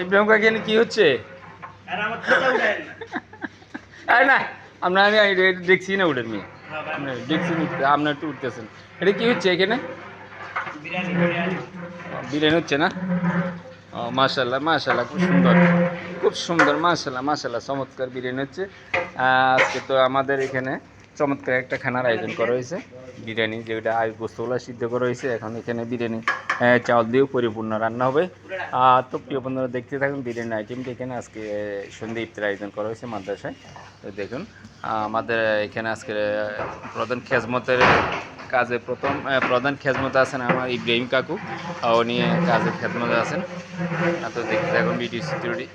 ইব্রাহিম কাকা এখানে কি হচ্ছে? আরে না, আমরা আমি দেখছি না উঠেন মেয়ে, দেখছি আপনার একটু উঠতেছেন। এটা কি হচ্ছে এখানে? বিরিয়ানি হচ্ছে না? ও মাশাল্লাহ মাশাল্লাহ, খুব সুন্দর খুব সুন্দর, মাশাল্লাহ মাশাল্লাহ, চমৎকার বিরিয়ানি হচ্ছে। আজকে তো আমাদের এখানে চমৎকার একটা খানার আয়োজন করা হয়েছে। বিরিয়ানি যেটা বস্তুগুলো সিদ্ধ করা হয়েছে, এখন এখানে বিরিয়ানি চাউল দিয়েও পরিপূর্ণ রান্না হবে। তো প্রিয় বন্ধুরা দেখতে থাকুন বিরিয়ানি আইটেমটা। এখানে আজকে সন্ধ্যে ইফতার আয়োজন করা হয়েছে মাদ্রাসায়। তো দেখুন আমাদের এখানে আজকে প্রধান খেজমতের কাজে প্রধান খেজমত আছেন আমার ইব্রাহিম কাকু, উনি কাজে খেজমতে আছেন। তো দেখতে থাকুন ভিডিও সিকিউরিটি।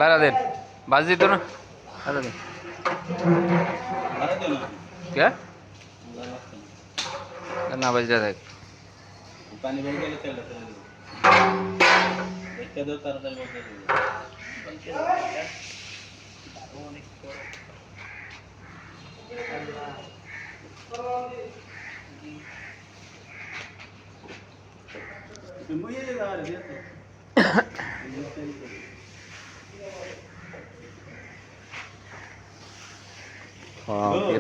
লারা দেন বাজ দিত না, লারা দেন কে না বাজটা দেখ পানি বের গেলে চলে একটা দাও তাড়াতাড়ি বলতে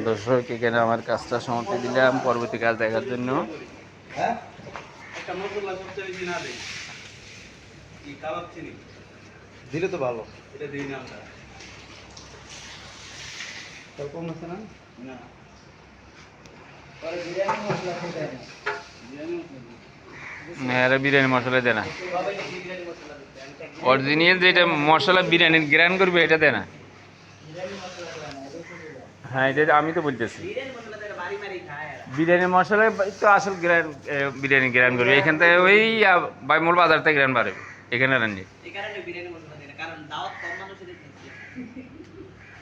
দর্শক এখানে আমার কাজটা সমাপ্তি দিলাম, পরবর্তী কাজ দেখার জন্য। দিলে তো ভালো। এটা দিই না আমরা কম আছে না? না বিরিয়ানি মশলা দেয় না, অরিজিনাল যেটা মশলা বিরিয়ানির গ্রান করবে এটা দেয় না। হ্যাঁ এটা আমি তো বলতেছি বিরিয়ানি মশলা তো আসল গ্রান, বিরিয়ানি গ্রান করবে এখান থেকে ওই বাইমূল বাজার থেকে গ্রান বাড়বে এখানে রান্নি।